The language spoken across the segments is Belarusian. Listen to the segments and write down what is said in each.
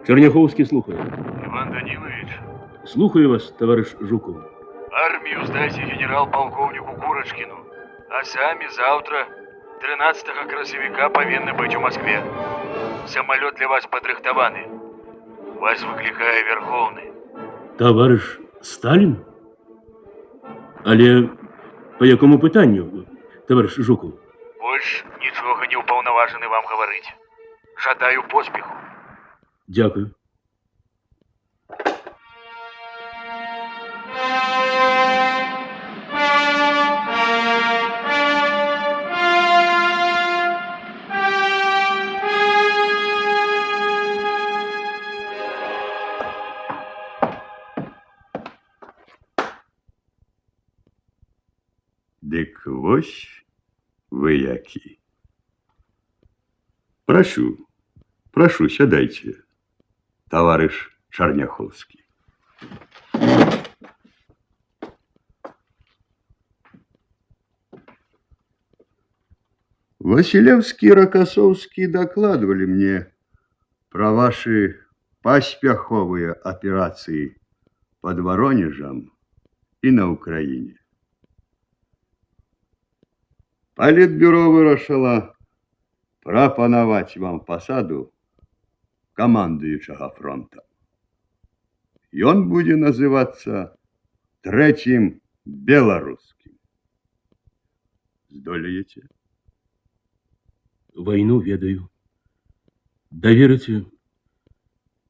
Черняховский слухаю. Иван Данилович, Слухаю вас, товарищ Жуков. армію здайце генерал-полковнику Курочкину, а самі завтра, 13 красавіка, павінны быць у Москве. Самолет для вас падрыхтаваны. Вас выклікае Верховны. Товарищ Сталин? Але по якому питанню, товарищ Жуков? Больш нічога не ўпаўнаважаны вам гаварыць. Жадаю поспеху. Дякую. Дык вось вы які. Прошу, сядайте, товарищ Черняховский. Василевский и Рокоссовский докладывали мне про ваши поспеховые операции под Воронежем и на Украине. Палітбюро вырашыла прапанаваць вам пасаду камандуючага фронта. Ён будзе называцца трэцім беларускім. Здолееце? Войну ведаю. Доверите,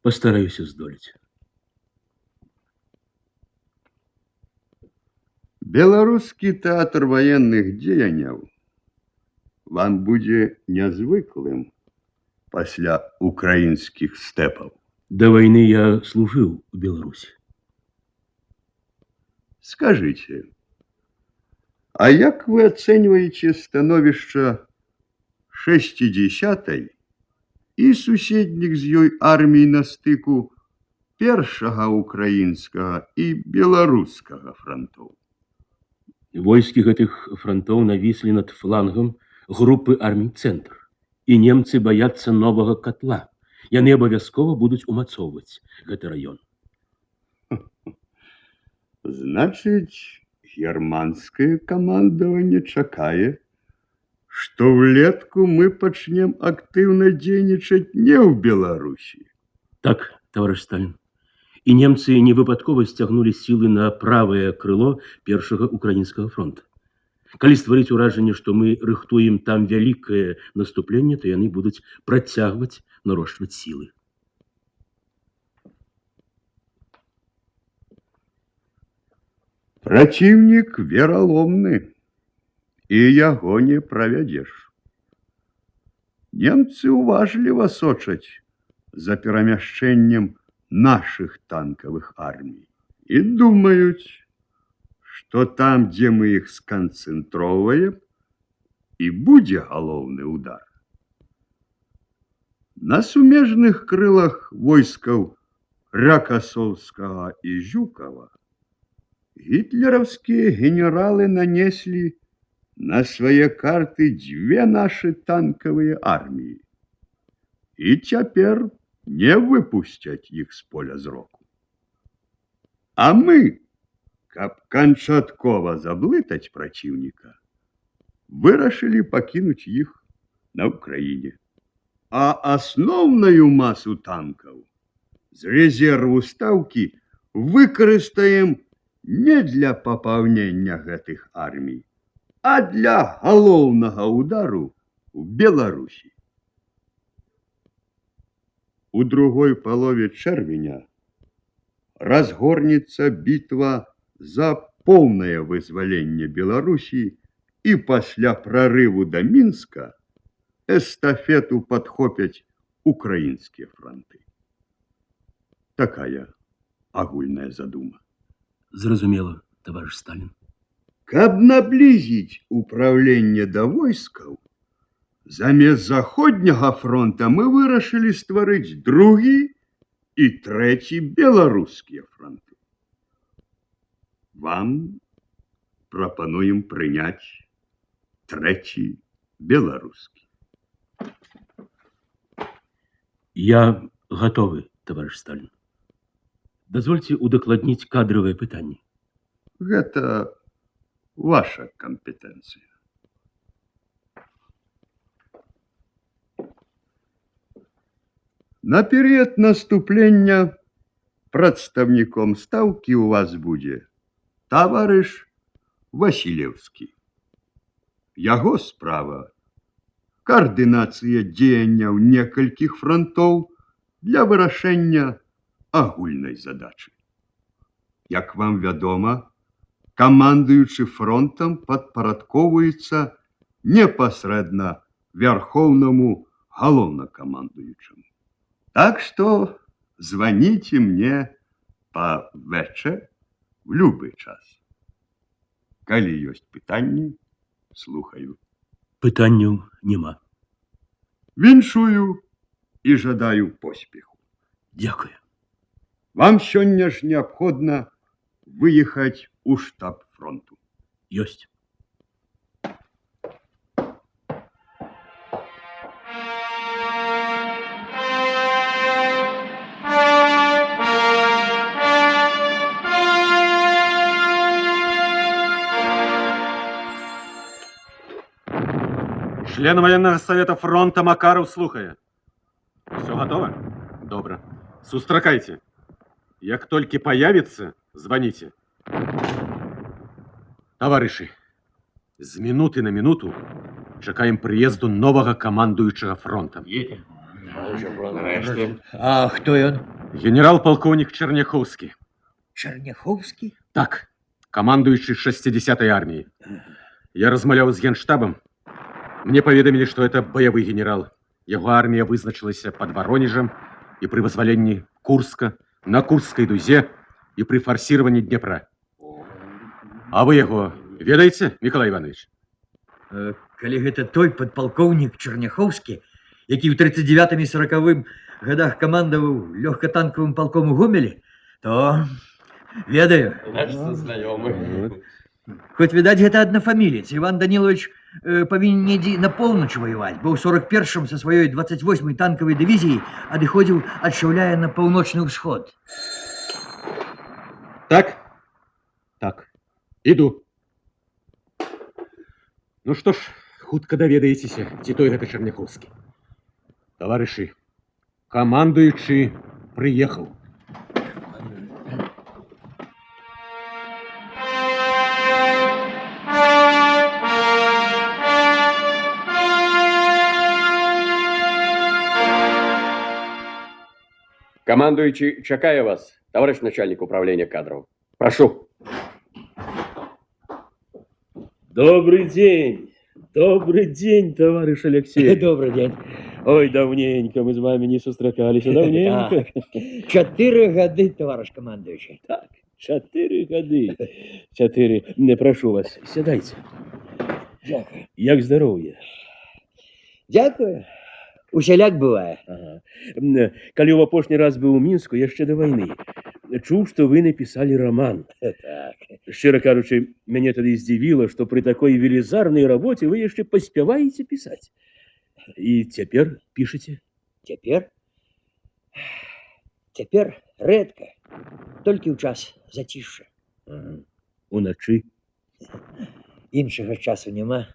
постараюсь сдолить. Беларускі тэатр военных дзеянняў вам будзе нязвыклым пасля украінскіх стэпаў. До войны я служил в Беларуси. Скажите, а як вы оцениваете становішча 60-й і суседніх з ёй армій на стыку першага украінскага і беларускага фронтоў? Войски гэтых фронтов навісли над флангом группы армій «Центр». І немцы боятся нового котла. Яны абавязкова будуць умацоўваць гэты раён. Значыць, германскае камандаванне чакае, што влетку мы пачнем актыўна дзейнічаць не ў Беларусі. Так, товарищ Сталин. И немцы не выпадкова сцягнули силы на правое крыло першага украинского фронта. Калі стварыць уражанне, што мы рыхтуем там вялікае наступленне, то яны будуць працягваць нарошчваць сілы. Праціўнік вераломны, і яго не правядзеш. Немцы уважліва сочаць за перамяшчэннем наших танковых армій і думаюць, што там, дзе мы іх сканцэнтроўваем, і будзе галоўны удар. На сумежных крылах войскаў Рокоссовскага і Жукова гітлераўскія генералы нанеслі на свае карты дзве нашы танкавыя арміі і цяпер не выпусцяць іх з поля зроку. А мы, каб канчаткова заблытаць праціўніка, вырашылі пакінуць іх на Украіне. А асноўную масу танкаў з рэзерву стаўкі выкарыстаем не для папаўнення гэтых армій, а для галоўнага удару ў Беларусі. У другой палове чэрвеня разгорнецца бітва за поўнае вызваленне Беларусі, і пасля прарыву да Мінска эстафету падхопяць украінскія фронты. Такая агульная задума. Зразумела, товарищ Сталин. Каб наблізіць управленне да войскаў, замест заходняга фронта мы вырашылі стварыць другі і трэці беларускія фронты. Вам прапануем прыняць трэці беларускі. Я готовы, товарищ Сталин. Дазвольце удакладніць кадровае пытанне. Гэта ваша кампетэнцыя. На перыяд наступлення прадстаўніком стаўкі ў вас будзе таварыш Васілеўскі. Яго справа каардынацыя дзеянняў некалькіх франтоў для вырашэння агульнай задачы. Як вам вядома, камандуючы фронтам падпарадковуецца непасрэдна вярхоўнаму галоўнакамандуючаму. Так что звоните мне по ВЧ в любой час. Калі ёсць пытанні, слухаю. Пытанняў няма. Віншую і жадаю поспеху. Дякую. Вам сёння ж неабходна выехаць у штаб фронту. Ёсць. Член военного совета фронта Макаров слухае. Все готово? Добро. Сустракайте. Як толькі появится, звоните. Товарищи, з минуты на минуту чекаем приезду нового командующего фронтом. А кто он? Генерал-полковник Черняховский. Черняховский? Так, командующий 60-й армией. Я размовлял с генштабом. Мне поведомили, что это боевой генерал. Его армия вызначилась под Воронежем и при вызволении Курска, на Курской дузе и при форсировании Днепра. А вы его ведаете, Миколай Иванович? Калі гэта той подполковник Черняховский, які в 39-м и 40-м годах командовал легкотанковым полком у Гомеле, то ведаю. Наш знайомый. Хоть, видать, гэта однофамилец. Иван Данилович повинен недзе на поўнач воевать, бо ў 41-м со своей 28-й танковой дивизией адыходзіў ад Шаўляя на паўночны ўсход. Так? Так. Иду. Ну что ж, хутка даведаецеся, ці той гэта Черняховский. Товарищи, командуючий приехал. Командуючий чакае вас, товарищ начальник управления кадров. Прошу. Добрый день, товарищ Алексей. Добрый день. Ой, давненько мы с вами не сустракались, давненько. 4 годы, товарищ командующий. Так, 4 годы. 4. Не прошу вас, сядайте. Дякую. Як здоров'я? Дякую. Усяляк бывае. Ага. Калі ў апошні раз быў у Мінску яшчэ да вайны, чуў, што вы напісалі роман. Так. Шчыра кажучы, мяне тады здзівіла, што пры такой велізарнай рабоце вы яшчэ паспяваеце пісаць. І цяпер пішаце? Цяпер рэдка. Толькі ў час зацішша. Ага. Уначы? Іншага часу няма.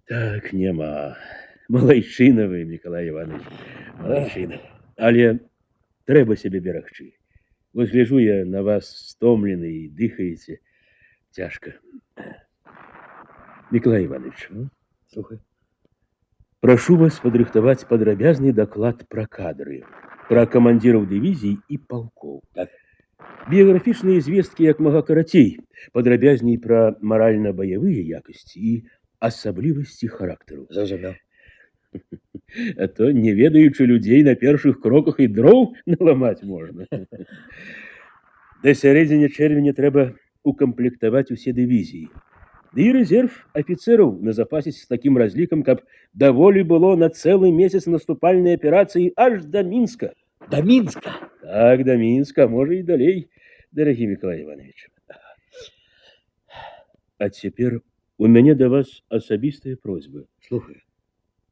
Так, няма. Малайчына вы, Миколай Иванович, малайчына. Але трэба сябе берагчы. Вось гляжу я на вас стомлены і дыхаеце цяжка. Миколай Иванович, Слухай. прошу вас падрыхтаваць падрабязны даклад пра кадры, пра камандзіраў дывізій і палкоў. Так. Біяграфічныя звесткі як мага карацей, падрабязней пра маральна-баявыя якасці і асаблівасці характару. Зразумеў. А то, не ведаючы людзей, на першых кроках і дроў наламаць можна. Да сярэдзіне чэрвеня трэба укамплектаваць усе дывізіі. Ды і рэзерв афіцэраў назапасіць з такім разлікам, каб даволі было на цэлы месяц наступальнай аперацыі аж да Мінска. Да Мінска? Так, да Мінска, а можа і далей, дарагі Миколай Иванович. А цяпер у мяне да вас асабістая просьба. Слухаю.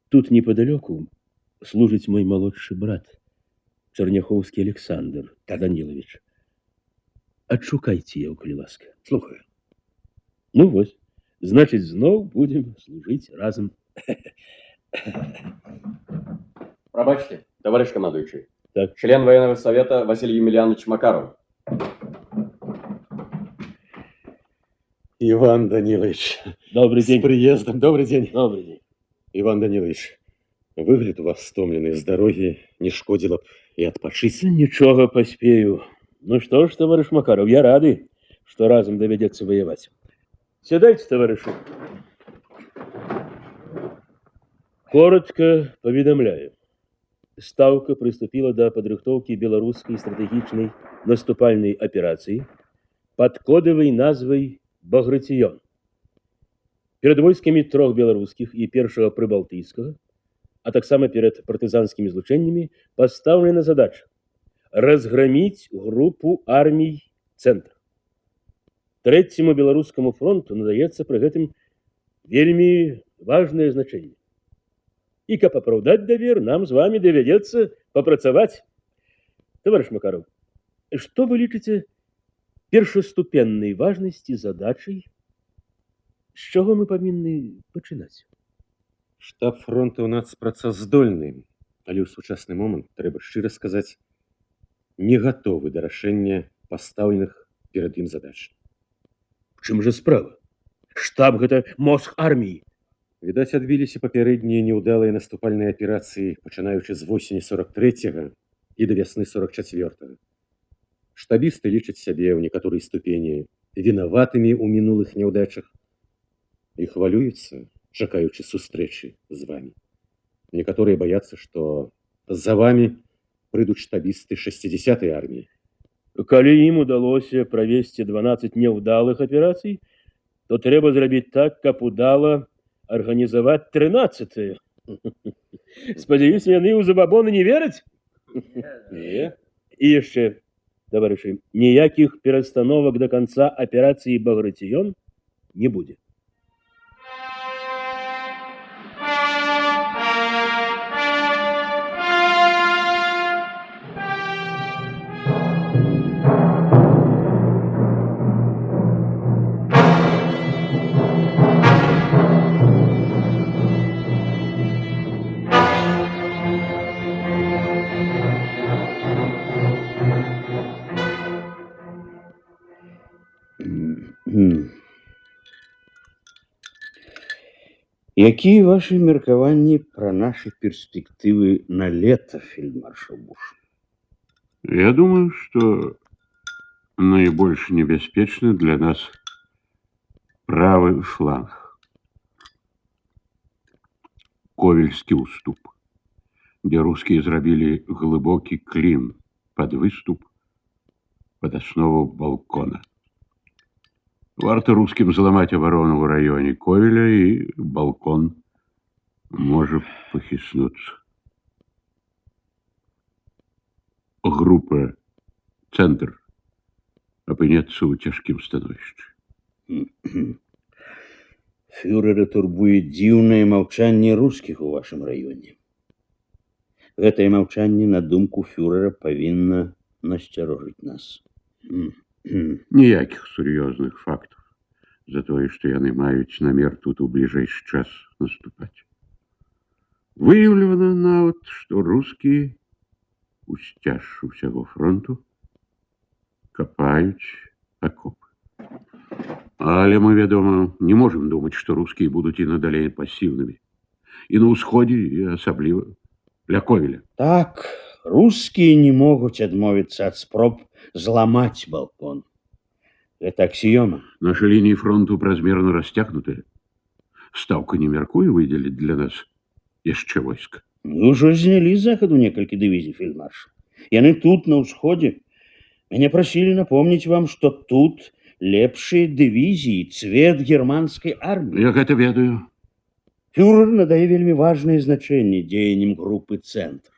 Тут неподалеку служыць мой малодшы брат, Чарняхоўскі Александр Данілович. Адшукайце яго, калі ласка. Слухаю. Ну вось, значыць, зноў будзем служыць разам. Пробачьте, товарищ командующий. Так. Член военного совета Василий Емельянович Макаров. Иван Данилович, Добрый с день. приездом. Добрый день. Добрый день. Иван Данилович, выгляд у вас стомленный с дороги, не шкодило б и отпочить. Нічога паспею. Ну что ж, товарищ Макаров, я рады, что разом доведется воевать. Сядайте, товарищи. Коротко поведомляю. Ставка приступила до падрыхтоўкі беларускай стратэгічнай наступальнай аперацыі под кодавай назвай «Багратион». Перед войскамі трох беларускіх і першага прыбалтыйскага, а таксама перед партызанскімі злучэннямі пастаўлена задача разгромить группу армий «Центр». Трэцяму беларускаму фронту надаецца пры гэтым вельмі важное значение. И, каб апраўдаць давер, нам с вами доведется попрацаваць. Товарищ Макаров, что вы лічыце першаступеннай важности задачай, с чего мы павінны пачынаць? Штаб фронта у нас працаздольны, але ў сучасны момант, трэба шчыра сказаць, не гатовы да рашэння пастаўленых перад ім задач. Чым же справа? Штаб гэта мозг арміі. Відаць, адбіліся папярэднія няўдалыя наступальныя аперацыі, пачынаючы з восені 43-го і да вясны 44-го. Штабісты лічаць сябе ў некаторай ступені вінаватымі ў мінулых няўдачах і хвалююцца, чакаючы сустрэчы з вамі. Некаторыя баяцца, што за вамі прыйдуць штабісты 60-й арміі. Калі ім удалося правесці 12 няўдалых аперацый, то трэба зрабіць так, каб удала организовать 13-е. Спадзяюся, яны ў забабоны не вераць? Не. І яшчэ, товарищи, ніякіх перастановак до конца операции «Багратион» не будет. Якія ваши меркаванні пра нашы перспектывы на лето, фельдмаршал Буш? Я думаю, что наибольш небяспечны для нас правый фланг. Ковельскі уступ, где русские зрабілі глыбокі клин под выступ, под основу балкона. Варто русским взломать оборону в районе Ковеля, и балкон может похиснуться. Группа «Центр» опыняться ў цяжкім становішчы. Фюрера турбуе дзіўнае маўчанне рускіх у вашым раёне. Гэтае маўчанне, на думку фюрера, павінна насцярожыць нас. Ніякіх сур'ёзных фактаў за тое, што яны маюць намер тут у бліжэйшы час наступаць. Выяўлена нават, што рускія у сцяжшу ўсяго фронту капаюць акопы. Але мы, вядома, не можам думаць, што рускія будуць і надалей пасіўнымі. І на ўсходзе, і асабліва ля Ковеля. Так, рускія не могуць адмовіцца ад спроб зламаць балкон. Это аксіёма. Наши линии фронту празмерно расцягнутыя. Стаўка не мяркуе выдзеліць для нас яшчэ войска. Мы ўжо знялі з захаду некалькі дывізій, фельдмаршал. Яны тут, на ўсходзе. Мяне прасілі напомніць вам, што тут лепшыя дывізіі, цвет германскай арміі. Я гэта ведаю. Фюрер надае вельмі важнае значэнне дзеянням групы «Центр».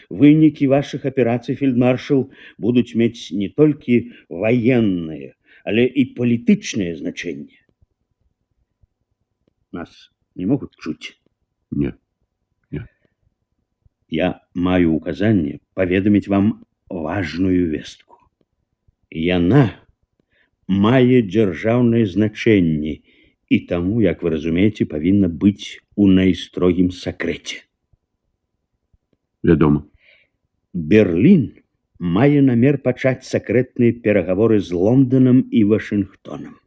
Вынікі вашых аперацый, фельдмаршал, будуць мець не толькі ваеннае, але і палітычнае значэнне. Нас не могуць чуць. Не. Я маю указанне паведаміць вам важную вестку. Яна мае дзяржаўнае значэнне і таму, як вы разумееце, павінна быць у найстрогім сакрэце. Вядома. Берлін мае намер пачаць сакрэтныя перагаворы з Лонданам і Вашынгтонам.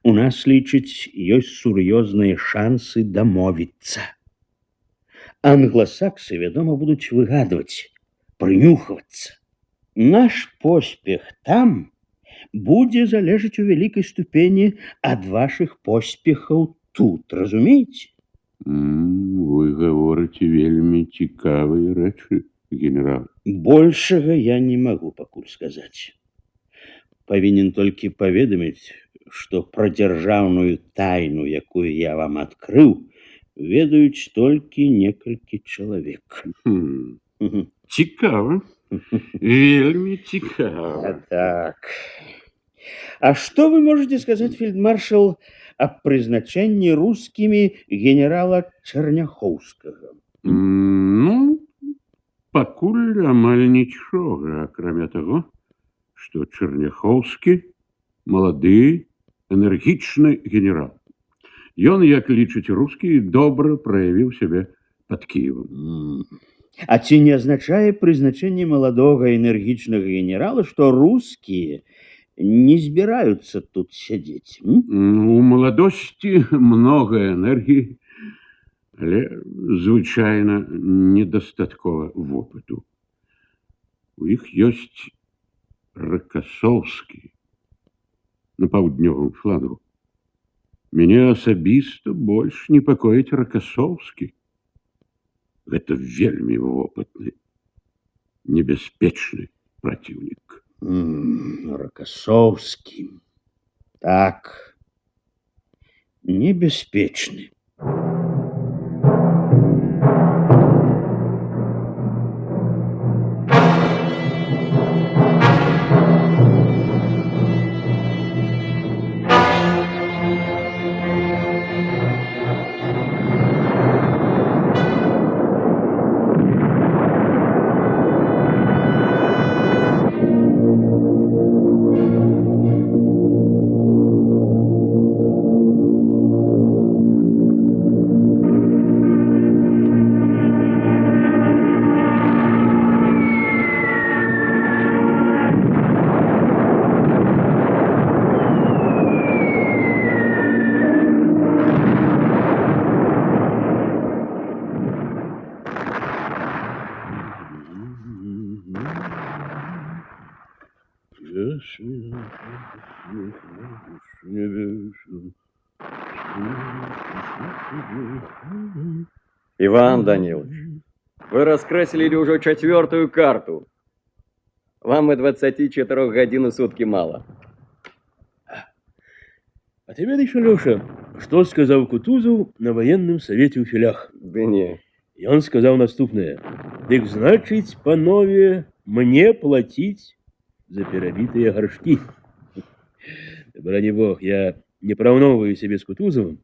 У нас, лічыць, ёсць сур'ёзныя шансы дамовіцца. Англасаксы, вядома, будуць выгадваць, прынюхвацца. Наш поспех там будзе залежаць у вялікай ступені ад вашых поспехаў тут, разумееце? Вы гаворыце вельмі цікавыя рэчы, генерал. Большага я не магу пакуль сказаць. Павінен толькі паведаміць, што пра дзяржаўную тайну, якую я вам адкрыў, ведаюць толькі некалькі чалавек. Цікава. Вельмі цікава. Так. А што вы можете сказаць, фельдмаршал, аб прызначэнні рускімі генерала Чарняхоўскага? Пакуль амаль нічога, акрамя таго, што Чарняхоўскі малады, энергічны генерал. Ён, як лічыць рускі, добра праявіў сябе пад Кіевам. А ці не азначае прызначэнне маладога энергічнага генерала, што рускія не збіраюцца тут сядзець? У маладосці многа энергіі, але звычайна недастаткова вопыту. У іх ёсць Ракасоўскі на паўднёвым флангу. Мяне асабіста больш непакоіць Ракасоўскі. Гэта вельмі вопытны, небяспечны праціўнік. Ракасоўскі. Так. Небяспечны. Иван Данилович, вы раскрасили уже 4-ю карту. Вам и 24 гадзін у сутки мало. А ты ведаеш, Алёша, што сказаў Кутузаў на военным совете ў Філях? Да не. Ён сказаў наступнае: дык значыць, панове, мне плаціць за перабітыя гаршкі. Брані Бог, я не параўноўваю сябе з Кутузавым,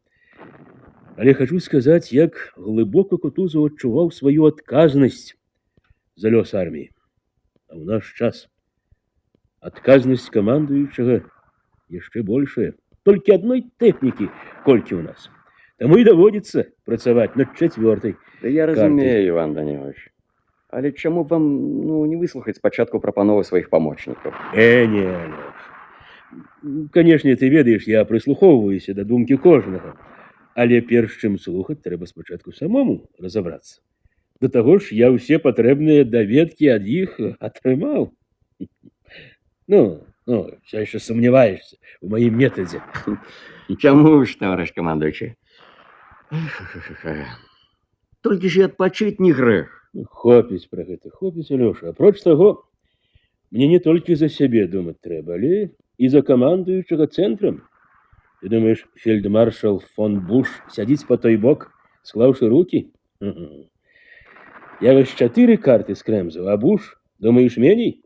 але хачу сказаць, як глыбока Кутузаў адчуваў сваю адказнасць за лёс арміі. А ў наш час адказнасць камандуючага яшчэ большая. Толькі адной тэхнікі колькі ў нас. Таму і даводзіцца працаваць над 4-й. Да я разумею, Иван Данилович. Але чаму вам не выслухаць спачатку прапановы сваіх памочнікаў? Не, Алёш. Канешне, ты ведаеш, я прыслухоўваюся да думкі кожнага. Але перш чым слухаць, трэба спачатку самому разабрацца. Да таго ж я ўсе патрэбныя даведкі ад іх атрымаў. Все яшчэ сумняваешся у маім метадзе. Чаму ж, товарищ камандуючы? Толькі ж і адпачыць не грэх. Хопіць пра гэта, хопіць, Алёша. Апроч таго, мне не толькі за сябе думаць трэба, але і за камандуючага цэнтрам. Ты думаеш, фельдмаршал фон Буш сядзіць па той бок, склаўшы рукі? Я вось 4 карты скрэмзаў, а Буш, думаеш, меней?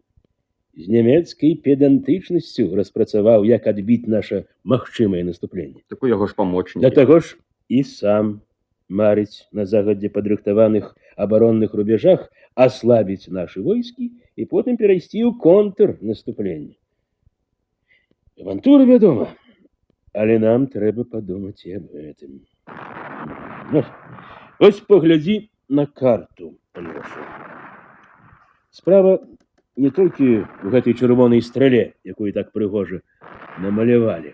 З нямецкай педантычнасцю распрацаваў, як адбіць наша магчымае наступленне. Так у яго ж памочнікі. Да таго ж і сам марыць на загадзе падрыхтаваных абаронных рубежах, аслабіць нашы войскі і потым перайсці ў контрнаступленне. Авантура, вядома, але нам трэба падумаць і аб гэтым. Ну, ось паглядзі на карту, Алёша. Справа не толькі ў гэтай чырвонай страле, якую так прыгожа намалявалі.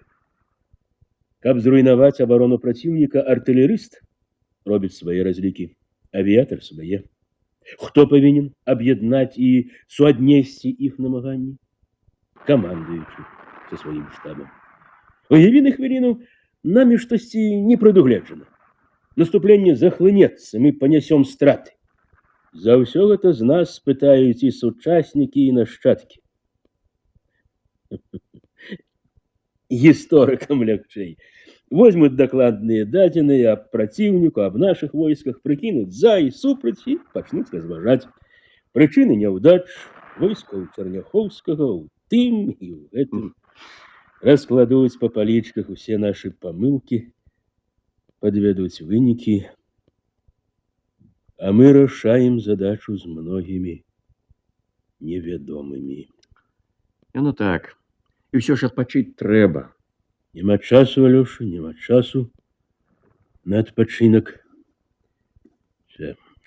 Каб зруйнаваць абарону праціўніка, артылерыст робіць свае разлікі, авіятар свае. Хто павінен аб'яднаць і суаднесці іх намаганні? Камандуючы са сваім штабам. Уяві на хвіліну, намі штосьці не прадугледжана. Наступленне захлынецца, мы панясём страты. За ўсё гэта з нас спытаюць і сучаснікі, і нашчадкі. Гісторыкам лягчэй. Возьмуць дакладныя дадзеныя аб праціўніку, аб нашых войсках, прыкінуць за і супраць і пачнуць разважаць. Прычыны няўдач войскаў Чарняхоўскага ў тым і ў гэтым. Раскладуць па палічках усе нашы памылкі, падведуць вынікі, а мы рашаем задачу з многімі невядомымі. Ну так, і ўсё ж адпачыць трэба. Няма часу, Алёша, няма часу на адпачынак.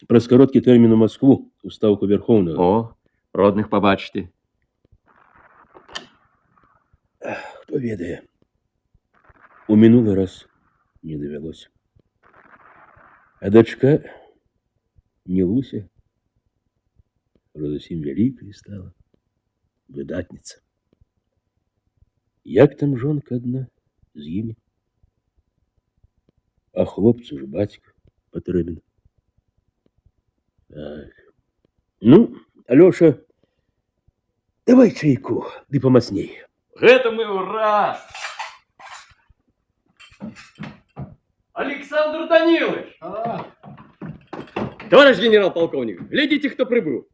Праз кароткі тэрмін у Маскву, у стаўку Верхоўнага. О, родных пабачыце. Хто ведае, у мінулы раз не давялося. А дачка не Луся, зусім вялікая стала, выдатніца. Як там жонка адна з імі? А хлопцу ж бацька патрэбен. Так. Ну, Алёша, давай чайку, ды памацней. Гэта мы ўраз! Александр Данилович! Товарищ генерал-полковник, глядите, кто прибыл.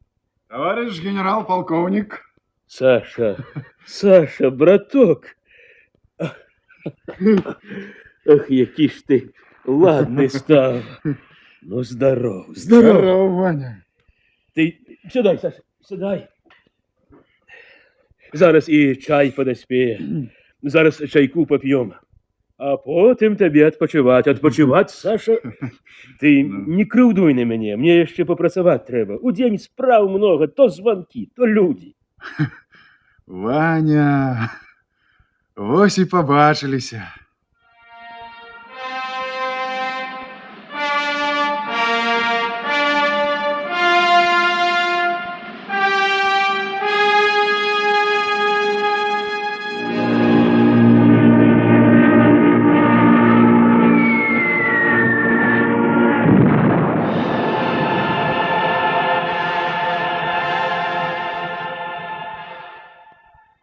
Товарищ генерал-полковник. Саша, Саша, браток. Ах, які ж ти ладний став. Ну, здоров, здоров. Здорово, Ваня. Ти сідай, Саша, сідай. Зараз і чай подоспіє. Зараз чайку поп'ємо. А потім тобі відпочивати. Відпочивати, Саша? Ти не кривдуй на мене, мені ще попрацювати треба. У день справ много, то звонки, то люди. Ваня, ось і побачилися.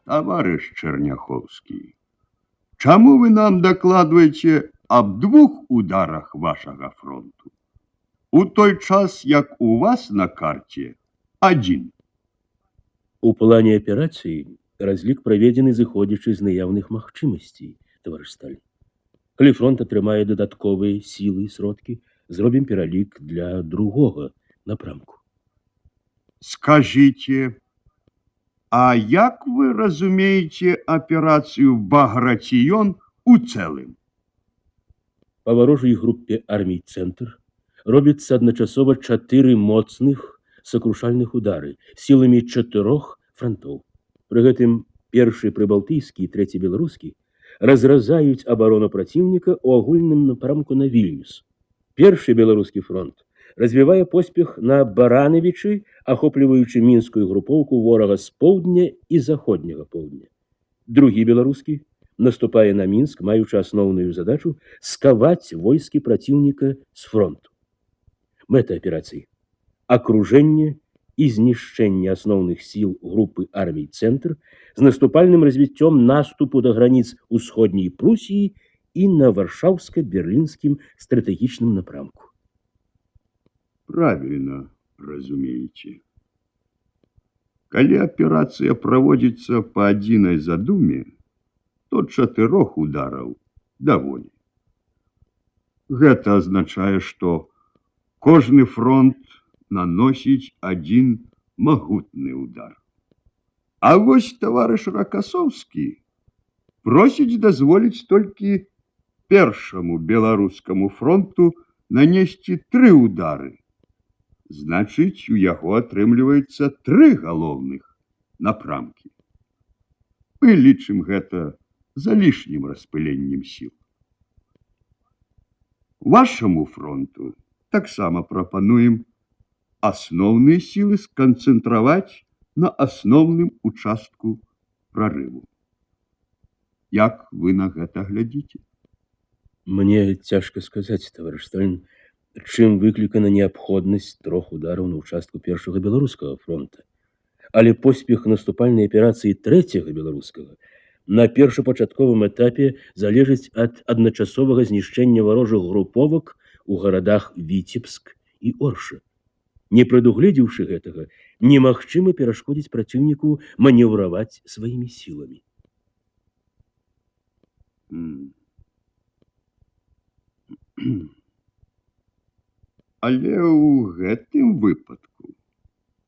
Товарищ Черняховский, чаму вы нам докладываете об 2 ударах вашего фронту? У той час, як у вас на карте, 1. У плане операции разлік проведены, зыходзячы з наяўных магчымасцей, товарищ Сталин. Калі фронт атрымае дадатковыя сілы і сродкі, зробім пералік для другога напрамку. Скажите, а як вы разумеете операцию «Багратион» у целым? Па варожай групе армій «Цэнтр» робіцца адначасова 4 моцных сакрушальных удары сіламі 4 фронтоў. Пры гэтым першы прыбалтыйскі і трэці беларускі разразаюць абарону праціўніка ў агульным напрамку на Вільнюс. Першы беларускі фронт развівае поспех на Баранавічы, ахопліваючы мінскую групоўку ворага з поўдня і заходняга поўдня. Другі беларускі наступае на Мінск, маючы асноўную задачу скаваць войскі праціўніка з фронту. Мэта аперацыі – акружэнне і знішчэнне асноўных сіл групы армій «Цэнтр» з наступальным развіццём наступу да граніц усходняй Прусіі і на варшаўска-берлінскім стратэгічным напрамку. Правильно разумеете. Коли операция проводится по одиной задуме, то 4 ударов довольно. Гэта азначае, што кожны фронт наносіць адзін магутны удар. А вось таварыш Ракасоўскі просіць дазволіць толькі першаму беларускаму фронту нанесці 3 удары. Значыць, у яго атрымліваецца 3 галоўных напрамкі. Мы лічым гэта залішнім распыленнем сіл. Вашаму фронту таксама прапануем асноўныя сілы сканцэнтраваць на асноўным участку прарыву. Як вы на гэта глядзіце? Мне цяжка сказаць, таварыш Сталін, чым выклікана неабходнасць 3 удараў на участку першага беларускага фронта. Але поспех наступальнай аперацыі 3-го беларускага на першапачатковым этапе залежыць ад адначасовага знішчэння варожых груповак у гарадах Віцебск і Орша. Не прадугледзеўшы гэтага, немагчыма перашкодзіць праціўніку манеўраваць сваімі сіламі. Але ў гэтым выпадку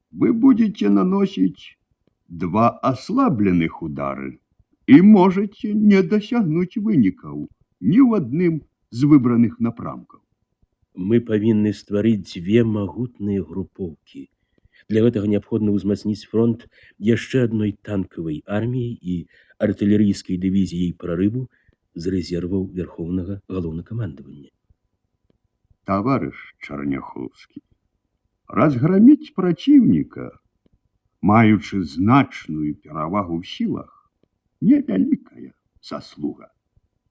вы будете наносіць 2 аслабленых удары і можете не дасягнуць вынікаў ні ў адным з выбраных напрамкаў. Мы павінны стварыць 2 магутныя групоўкі. Для гэтага неабходна ўзмацніць фронт яшчэ адной танкавай арміяй і артылерыйскай дывізіяй прарыву з рэзерваў верхоўнага галоўнакамандавання. Таварыш Чарняхоўскі, разгроміць праціўніка, маючы значную перавагу ў сілах, невялікая заслуга.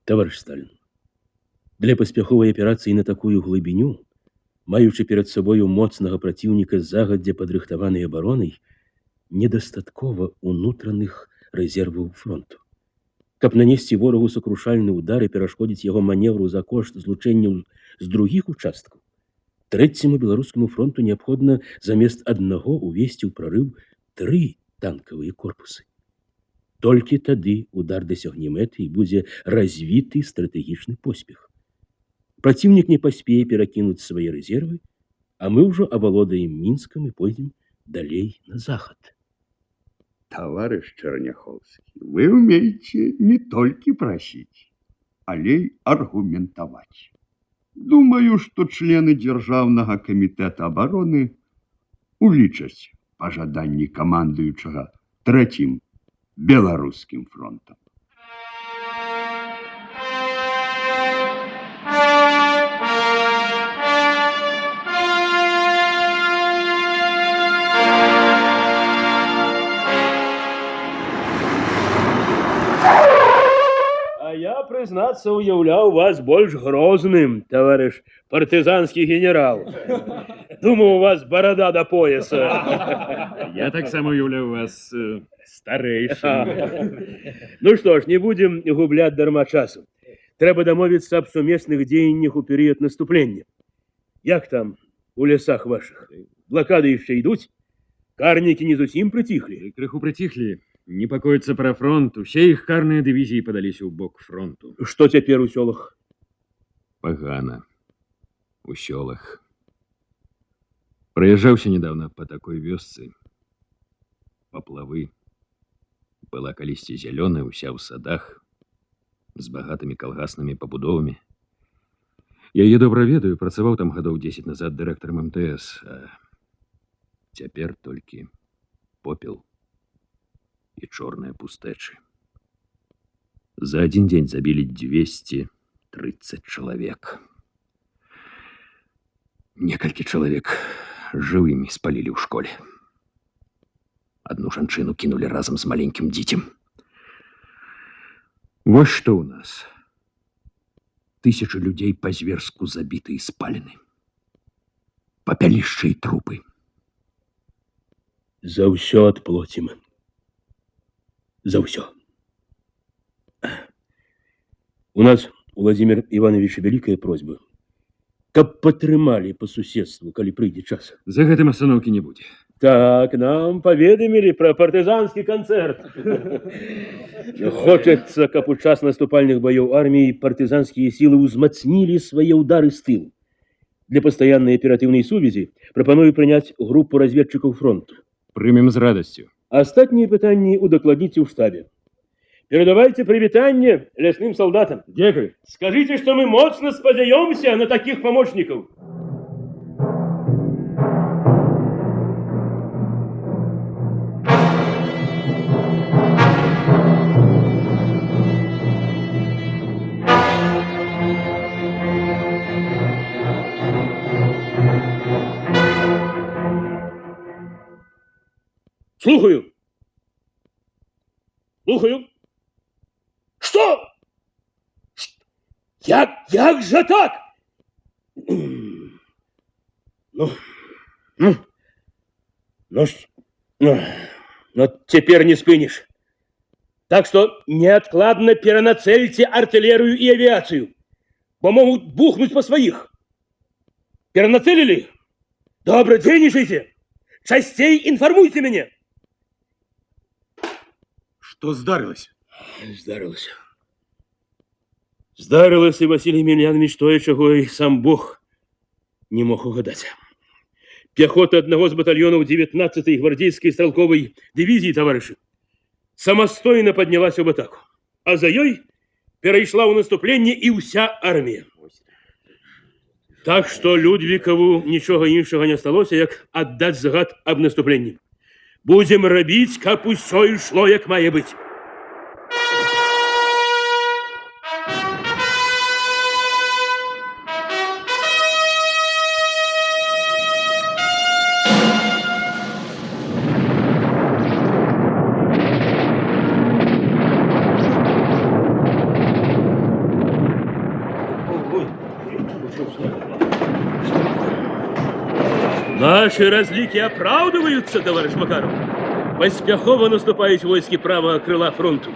Таварыш Сталін, для паспяховай аперацыі на такую глыбіню, маючы перад сабою моцнага праціўніка з загадзя падрыхтаванай абаронай, недастаткова ўнутраных рэзерваў фронту. Каб нанесці ворагу сакрушальны удар і перашкодзіць яго маневру за кошт злучэнняў з другіх участкаў, 3-му беларускаму фронту неабходна замест аднаго увесці ў прарыў 3 танкавыя корпусы. Толькі тады удар дасягне мэты і будзе развіты стратэгічны поспех. Праціўнік не паспее перакінуць свае рэзервы, а мы ўжо авалодаем Мінскам і пойдзем далей на захад. Таварыш Чарняхоўскі, вы ўмееце не толькі прасіць, але і аргументаваць. Думаю, што члены Дзяржаўнага камітэта абароны улічаць пажаданні камандуючага 3-м беларускім фронтам. А я, прызнацца, уяўляў вас больш грозным, таварыш партызанскі генерал. Думаю, у вас барада до пояса. Я таксама уяўляю вас старэйшым. Ну што ж, не будем губляць дарма часу. Трэба дамовіцца аб сумесных дзеяннях у перыяд наступлення. Як там у лясах вашых? Блакады яшчэ ідуць? Карнікі не зусім прыціхлі? Крыху прыціхлі. Непакоіцца пра фронт. Усе іх карныя дывізіі падаліся ў бок фронту. Што цяпер у сёлах? Пагана. У сёлах. Праязджаўся недавно па такой вёсцы. Паплавы. Была калісьці зялёная, уся ў садах, з багатымі калгаснымі пабудовамі. Я яе добра ведаю, працаваў там гадоў 10 назад дырэктарам МТС, а цяпер толькі попел і чорныя пустэчы. За адзін дзень забілі 230 чалавек. Некалькі чалавек жывымі спалілі ў школе. Одну жанчыну кінулі разам з маленькім дзіцем. Вось што ў нас. 1000 людзей па-зверску забіты і спалены. Папялішчы і трупы. За ўсё адплоцім. За ўсё. У нас, Владимир Иванович, великая просьба. Каб падтрымалі па суседству, калі прыйдзе час. За гэтым астановкі не будзе. Так, нам поведомили про партизанский концерт. Хочется, каб у час наступальных боев армии партизанские силы узмацнили свои удары с тылу. Для постоянной оперативной сувязі пропоную принять группу разведчиков фронта. Прымем з радасцю. Астатние пытанні удокладніце ў штабе. Передавайте привитание лесным солдатам. Дякую. Скажите, что мы моцно спадзяёмся на таких помощников. Слухаю. Слухаю. Что? Як же так? Ну, теперь не спынешь. Так что неоткладно перенацельте артиллерию и авиацию, бо могут бухнуть по своих. Перенацелили? Добро, денежите. Частей информуйте меня. Что здарилось? Здарилося. Здарилося, Василий Емельянович, тое, чего и сам Бог не мог угадать. Пехота одного из батальонов 19-й гвардейской стрелковой дивизии, товарищи, самостойно поднялась в атаку. А за ёй перейшла в наступление и вся армия. Так что Людвикову ничего іншого не осталося, як отдать загад об наступлении. Будем робить, как усё ішло, як мае быть. Наши разлики оправдываются, товарищ Макаров. Поспехово наступают войски правого крыла фронту.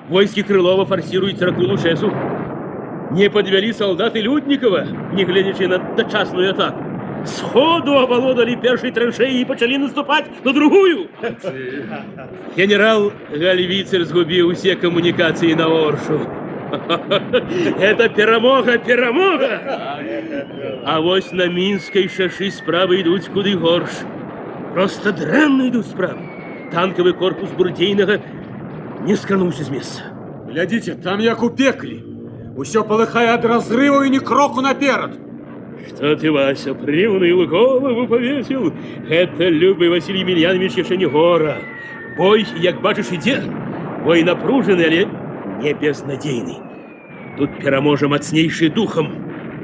Войски Крылова форсируют Раку Лучесу. Не подвели солдаты Людникова, не глядячи на дочасную атаку. Сходу оболодали першей траншеи и почали наступать на другую. Генерал Гальвицер сгубил все коммуникации на Оршу. Это перемога. А вось на Минской шаши справа идут куды горш. Просто дрэнно идут справа. Танковый корпус Бурдейнага не скрануўся з месца. Глядите, там як у пеклі. Усё полыхае ад разрыву и ни кроку наперад. Что ты, Вася, приуныл, голову повесил? Это, любый Василий Емельянович, яшчэ не гора. Бой, як бачыш, ідзе. Бой напружаны, але не безнадзейны. Тут пераможа мацнейшы духом,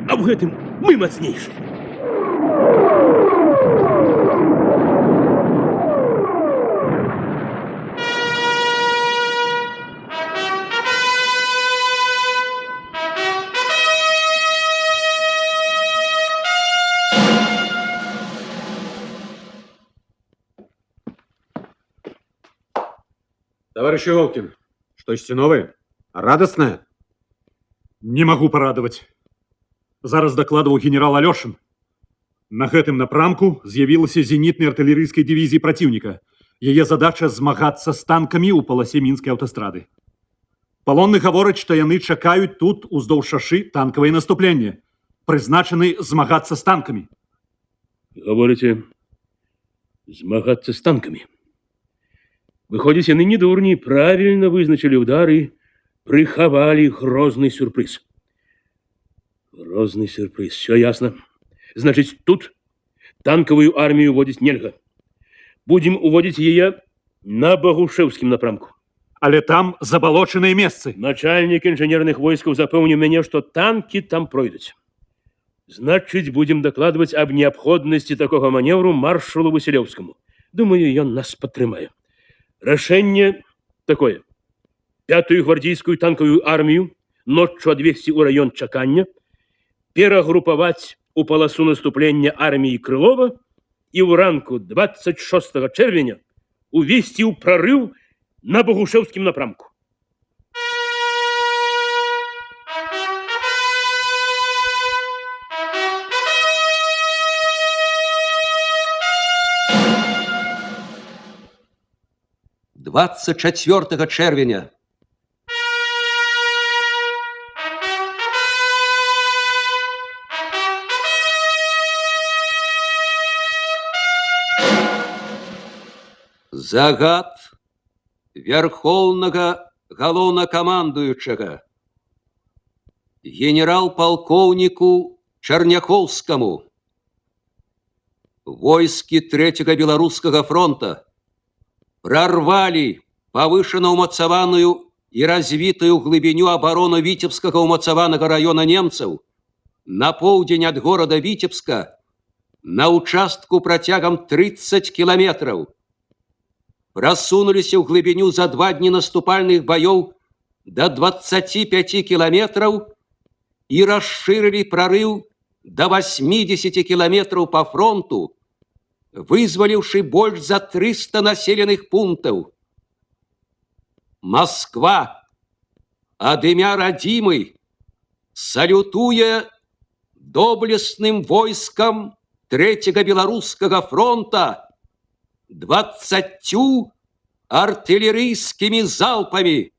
а в гэтым мы мацнейшы. Товарищ Иолкин, что-то новое? Радостное? Не могу порадовать. Зараз докладывал генерал Алешин. На гэтым напрамку з'явілася зенітнай артылерыйскай дивизии противника. Яе задача змагацца з танкамі ў паласе мінскай аўтастрады. Палонны гавораць, што яны чакаюць тут уздоўж шашы танкавае наступленне. Прызначаны змагацца з танкамі. Говорите, змагацца з танкамі. Выходит, яны не дурни, правильно вызначили удары, приховали грозный сюрприз. Грозный сюрприз, все ясно. Значит, тут танковую армию уводить нельга. Будем уводить ее на Богушевским напрамку. Але там забалоченные месцы. Начальник инженерных войсков запомнил мне, что танки там пройдут. Значит, будем докладывать об необходимости такого маневру маршалу Василевскому. Думаю, он нас подтримает. Решение такое. 5-ю гвардейскую танковую армию ночью отвезти у район Чакання, перегрупповать у полосу наступления армии Крылова и у ранку 26 червня увести у прорыв на Богушевским напрамку. 24 чэрвеня. Загад вярхоўнага галоўнакамандуючага генерал-палкоўніку Чарняхоўскаму. Войскі Трэцяга Беларускага фронта прорвали повышенно умацаваную и развитую глубиню оборону Витебского умацаванага района немцев на поўдзень от города Витебска на участку протягом 30 километров. Просунулись в глубиню за 2 дни наступальных боев до 25 километров и расширили прорыв до 80 километров по фронту, вызволивший больше за 300 населенных пунктов. Москва, от имя родимой, салютуя доблестным войском Третьего Белорусского фронта 20 артиллерийскими залпами.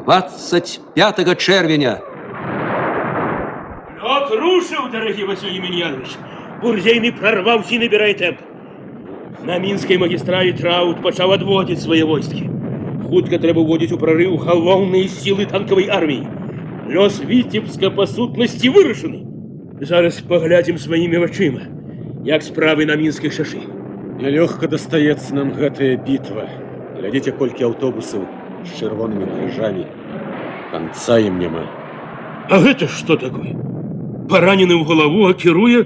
Двадцать 25 чэрвеня. Лед рушил, дорогий Василий Емельянович. Бурзейный прорвался и набирает темп. На Минской магистрали Траут пачаў адводзіць свае войскі. Хутка трэба ўводзіць у прорыў галоўныя сілы танковой армии. Лёс Витебска по сутнасці вырашаны. Зараз поглядзім сваімі вачыма, як справы на Мінскай шашы. Нелёгка дастаецца нам гэтая бітва. Глядзіце, колькі аўтобусаў с чырвонымі крыжамі. Конца им няма. А это что такое? Поранены в голову, а кируя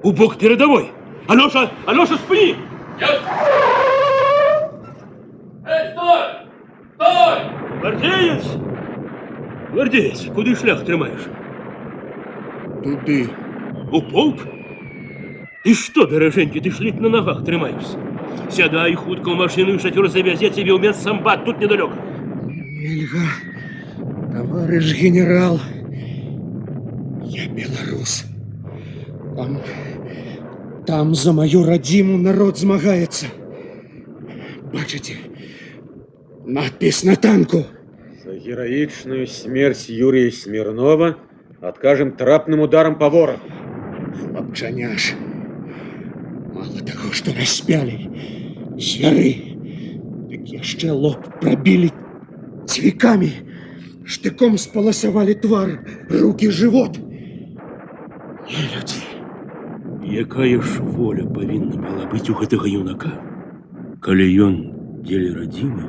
у бок передовой. Алёша, спни! Эй, стой! Стой! Гвардеец! Гвардеец, куды шлях трымаешь? Туды. У полк? И что, дороженьки, ты шлить на ногах трымаешься? Сядай хутка в машину, и шофер завязет тебе в медсамбат тут недалеко. Нельга, товарищ генерал, я белорус. Там за мою родиму народ змагаецца. Бачите, надпись на танку. За героичную смерть Юрия Смирнова откажем трапным ударом по ворогу. Хлопчаняш, мало того, что распяли звяры, так яшчэ лоб пробили цвікамі, штыком сполосовали твар, руки, живот. Нелюдзі. Якая ж воля павінна была быць у гэтага юнака, калі ён дзеля радзімы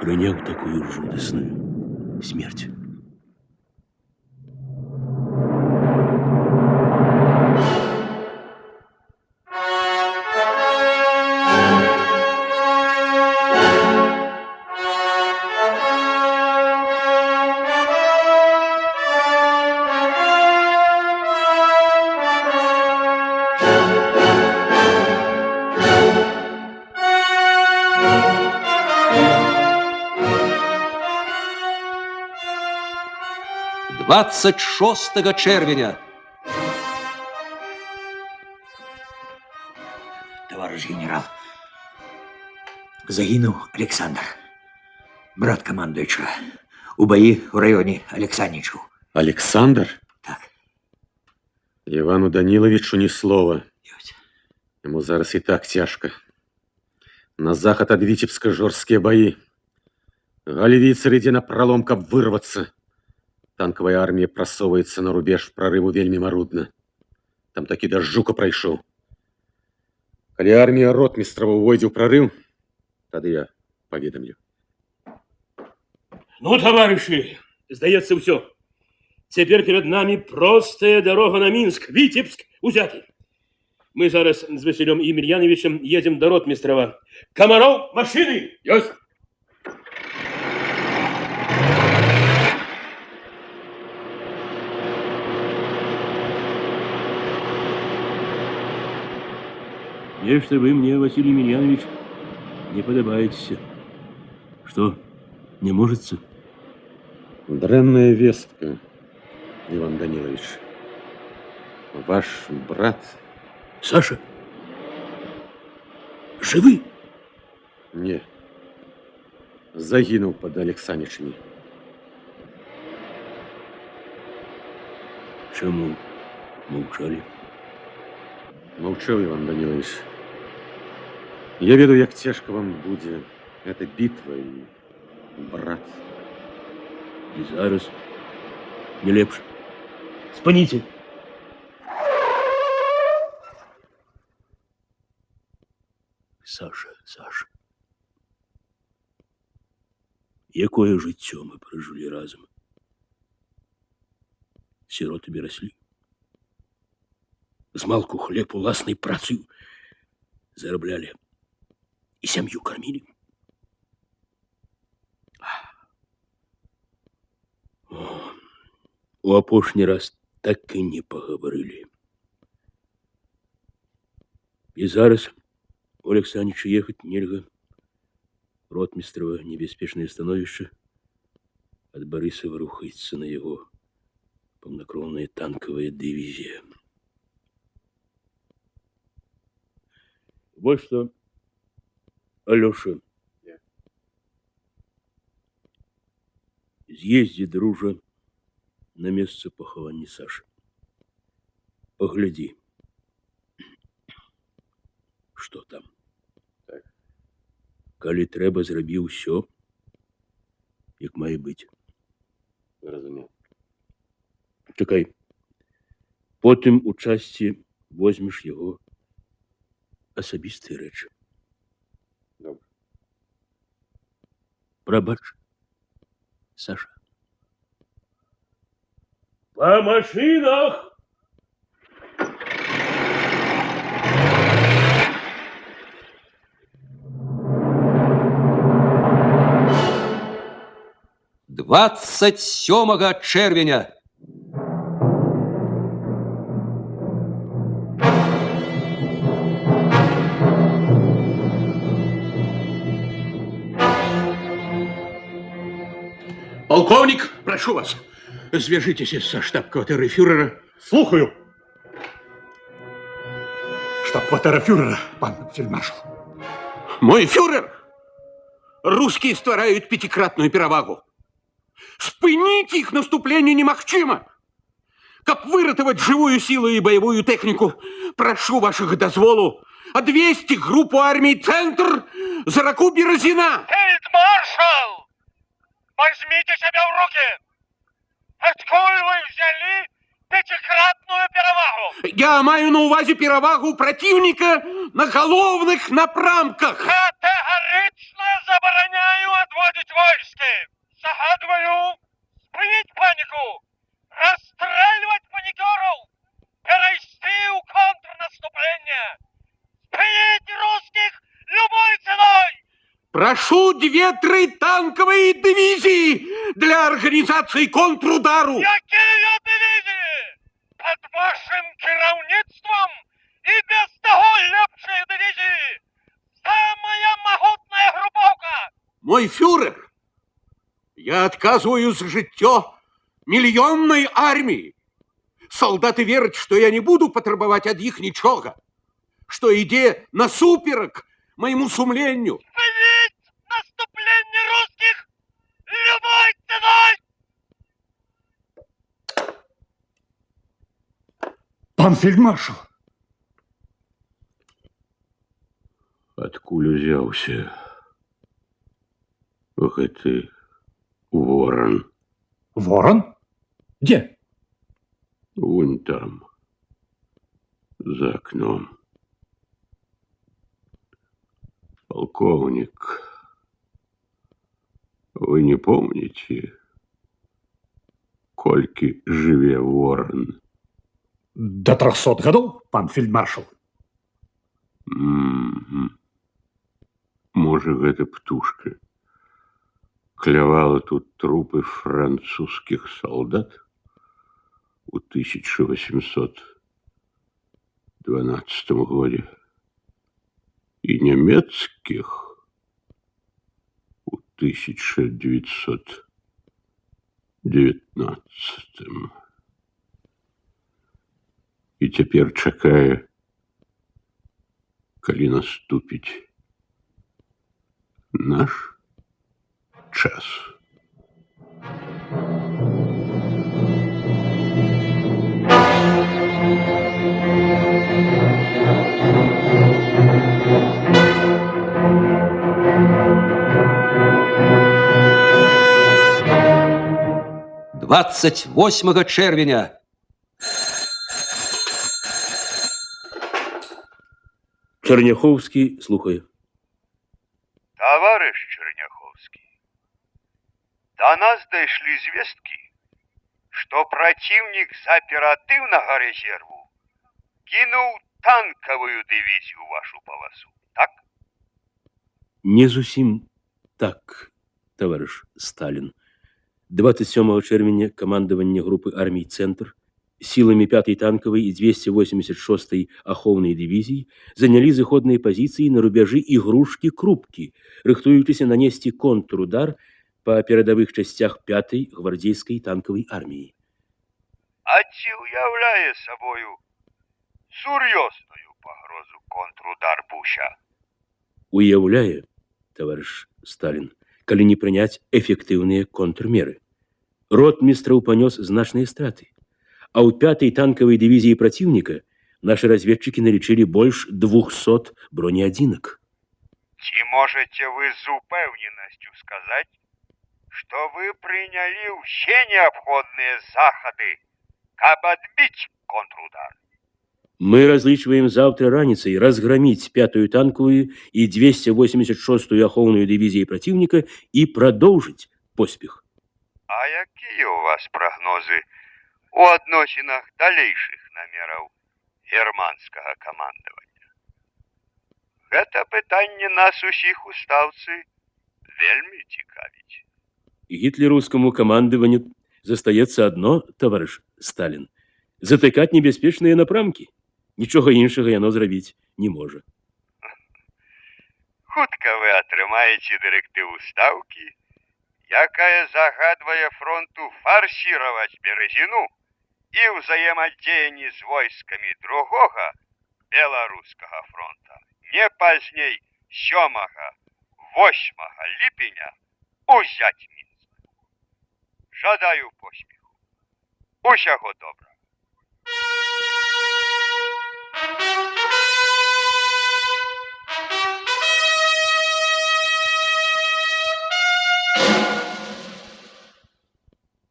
прыняў такую жудасную смерць. Двадцать 26 чэрвеня. Товарищ генерал, загинул Александр, брат командующего, у бои в районе Александричу. Александр? Так. Ивану Даниловичу ни слова. Ему зараз и так тяжко. На заход от Витебска жорсткие бои. Галевіцы ідзе на пролом, каб вырваться. Танковая армия просовывается на рубеж прорыву вельми марудно. Там таки до Жука пройшоў. Калі армия ротмистрова увойдзе ў прорыв, тады я поведомлю. Ну, товарищи, сдается все. Теперь перед нами простая дорога на Минск. Витебск узяты. Мы зараз с Василем Емельяновичем едем до Ротмистрова. Комаров, машины! Есть! Нечто вы мне, Василий Емельянович, не подобаетесь. Что, не можете? Дрянная вестка, Иван Данилович. Ваш брат... Саша, живы? Не. Загинул под Александричами. Чему молчали? Молчал, Иван Данилович. Я веду, як цяжка вам буде эта битва и брат. И зараз не лепше. Спаните. Саша, Саша. Якое життя ми прожили разом. Сиротами росли. Змалку хлеб уласнай працею заробляли. И семью кормили. У апошні раз так і не поговорили. И зараз у Александрича ехать нельга. Ротмистрова небеспечное становище от Борисова рухается на его полнокровная танковая дивизия. Вот что, Алеша, съезди, дружа, на место похования Саши. Погляди, что там. Так. Коли треба, зроби ўсё, як мае быць. Зразумел. Чакай. Потым у часці возьмеш яго асабістыя рэчы. Добре. Прабач, Саша. По машинах! Двадцать 7 червеня. Полковник, прошу вас, свяжитесь со штаб-квартирой фюрера. Слухаю. Штаб-квартира фюрера, пан фельдмаршал. Мой фюрер! Русские ствараюць пятикратную перавагу. Спынить их наступление немагчыма. Каб выратаваць живую силу и боевую технику, прошу ваших дозволу отвести группу армий «Центр» за раку Березина. Фельдмаршал! Возьмите себя в руки! Откуда вы взяли пятикратную перевагу? Я маю на увазе перавагу противника на головных напрамках. Категорично забороняю отводить войски. Загадываю спынить панику, расстреливать паникеров, перейти в контрнаступление, спынить русских любой ценой. Прошу 2-3 танковые дивизии для организации контрудару. Какие дивизии? Под вашим кіраўніцтвом и без того лепшие дивизии. Самая могутная групповка. Мой фюрер, я отказываю за жыццё миллионной армии. Солдаты верят, что я не буду патрабаваць ад іх нічога, что ідзе насуперак моему сумлению. Спынить наступление русских любой ценой. Пан фельдмаршал. Адкуль узяўся гэты ворон? Ворон? Где? Вон там, за окном. Полковник, вы не помните, колькі жыве ворон? До 300 гадоў, пан фельдмаршал. Можа, гэта птушка клявала тут трупы французскіх салдат у 1812 годзе і нямецкіх у 1919. І цяпер чакае, калі наступіць наш час. Двадцять 8 чэрвеня. Черняховский слухає. Товарищ Черняховский, до нас дошли звестки, что противник с оперативного резерву кинул танковую дивизию в вашу полосу, так? Не зусім так, товариш Сталін. 27 червня командование группы армий «Центр» силами 5-й танковой и 286-й ахоўнай дивизий заняли заходные позиции на рубежи Игрушки-Крупки, рыхтуючыся нанести контрудар по передовых частях 5-й гвардейской танковой армии. А ці уявляє собою серйозную погрозу контрудар Буша? Уявляе, товарищ Сталин, калі не принять эффективные контрмеры. Ротмистраў понес значные страты. А у 5-й танковой дивизии противника наши разведчики налічили больше 200 бронеодинок. Ці можете вы з упевненістю сказать, что вы приняли все необходные заходы, каб отбить контрудар? Мы различиваем завтра раницей разгромить 5-ю танковую и 286-ю ахоўную дивизии противника и продолжить поспех. А какие у вас прогнозы у адносінах далейшых намераў германскага камандавання? Гэта пытанне нас усіх у стаўцы вельмі цікавіць. Гитлеровскому командованию застаецца одно, товарищ Сталин, затыкать небяспечныя напрамкі. Нічога іншага яно зрабіць не можа. Хутка вы атрымаеце дырэктыву стаўкі, якая загадвае фронту фарсіраваць Березіну і ўзаемадзеянні з войскамі другога беларускага фронта не пазней 7-8 ліпеня узяць Мінск. Жадаю поспеху. Усяго добра.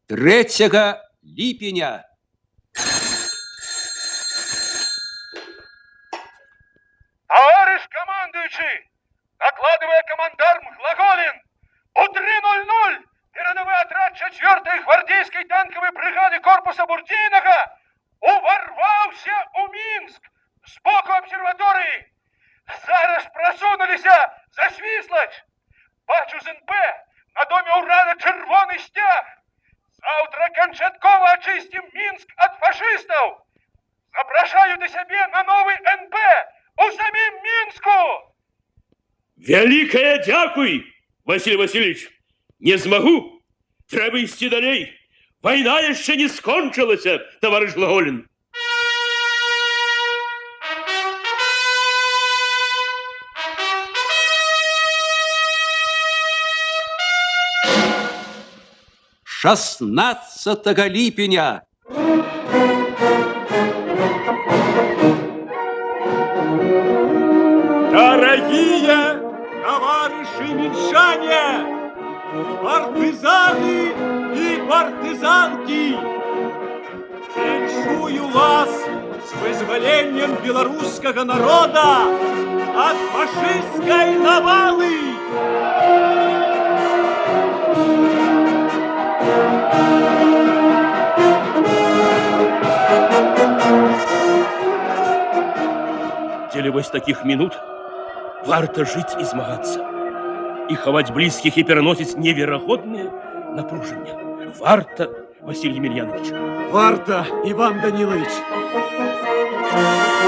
Трэцяга ліпеня. Товарищ командующий, докладывая командарм Глаголин, у 3:00 передовой отряд 4-й гвардейской танковой бригады корпуса Бурдейного уворвался у Минск с боку обсерватории. Зараз просунулися за Свислач. Бачу з НП на доме Урала червоный стяг. Завтра канчаткова очистим Минск от фашистов. Запрашаю до себе на новый НП у самим Минску. Великая дякуй, Василий Васильевич. Не змагу. Трэба ісці далей. Вайна яшчэ не скончылася, товарищ Глаголин. Шестнадцатого ліпеня. Дорогие товарищи минчане, партизаны и партизанки, віншую вас с вызволением белорусского народа от фашистской навалы. дзеля вось таких минут варто жить и змагаться. И ховать близких и переносить невероятные напружения. Варто, Василий Емельянович. Варта, Иван Данилович.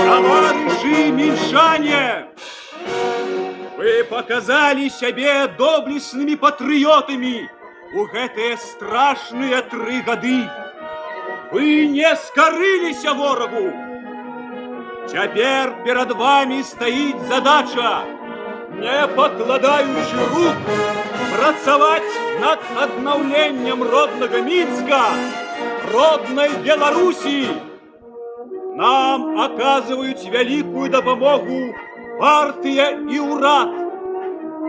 Товарищи минчане! Вы показали себе доблестными патриотами у гэтые страшные 3 годы. Вы не скорылися ворогу. Теперь перед вами стоит задача, не покладаючи рук, працаваць над аднаўленнем роднага Мінска, родной Беларуси. Нам оказывают великую допомогу партия и урад.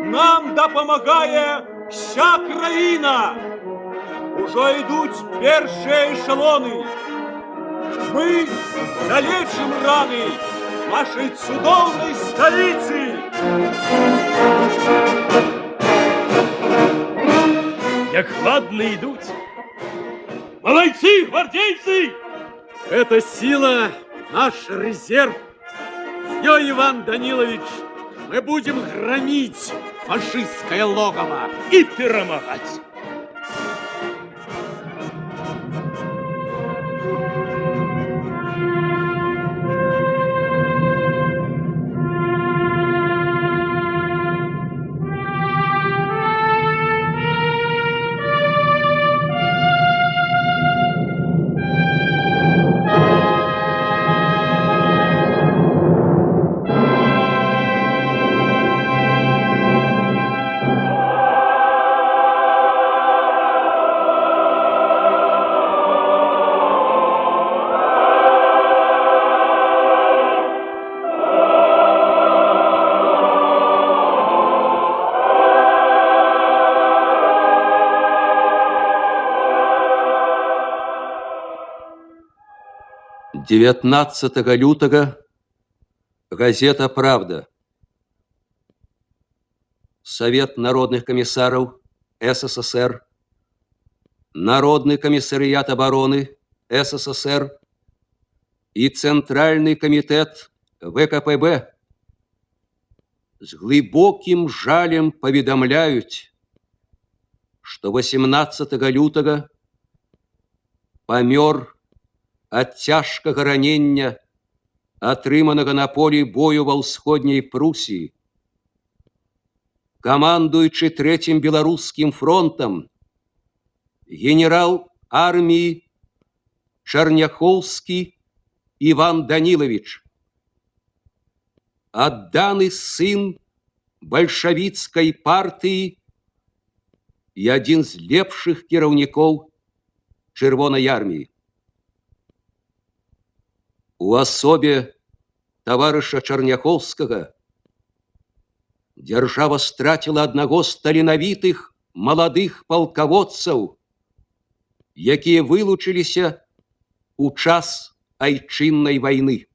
Нам допомагає вся країна. Уже идут первые эшелоны. Мы залечим раны нашей чудовной столицы. Як ладно идут. Молодцы, гвардейцы! Эта сила — наш резерв. Ее, Иван Данилович, мы будем громить фашистское логово и перемагать. — 19 лютага газета «Правда». Совет народных комиссаров СССР, Народный комиссариат обороны СССР и Центральный комитет ВКПБ с глубоким жалем поведомляют, что 18 лютага помер от тяжкого ранения, атрыманага на полі бою ва ўсходняй Прусіі, камандуючы 3-м беларускім фронтам, генерал армии Черняховский Иван Данилович, отданный сын большевистской партии и один из лепших кіраўнікоў Чырвонай армии. У особе товарища Черняховского держава стратила одного з таленавітых молодых полководцев, якія вылучилися у час айчыннай войны.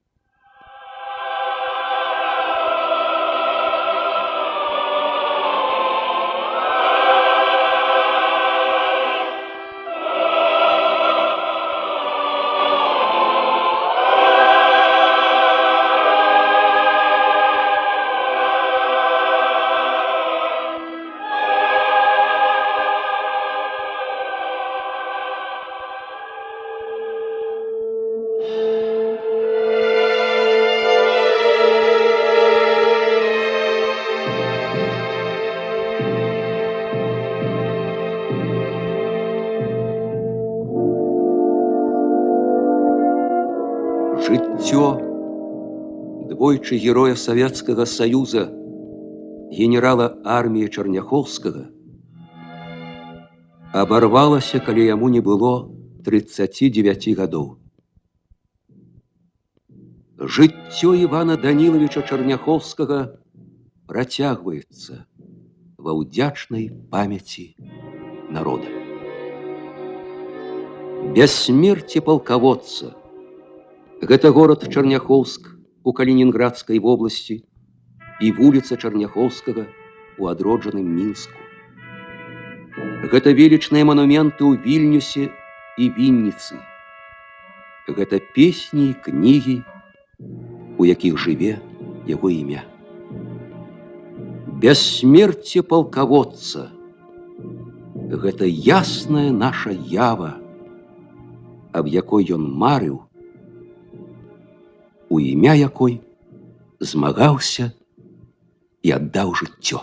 Жыццё двойчы героя Советского Союза, генерала армии Черняховского, оборвалася, калі яму не было 39 гадоў. Жыццё Ивана Даниловича Черняховского працягваецца ва ўдзячнай памяці народа. Без смерти полководца гэта город Черняховск у Калининградской области и улица Черняховского у адроджаным Минску. Гэта величныя монументы ў Вільнюсе и Вінніцы. Гэта песни и книги, у якіх жыве яго імя. Бессмерце палкаводца — гэта ясная наша ява, аб якой ён марыў, у імя якой змагаўся і аддаў жыццё.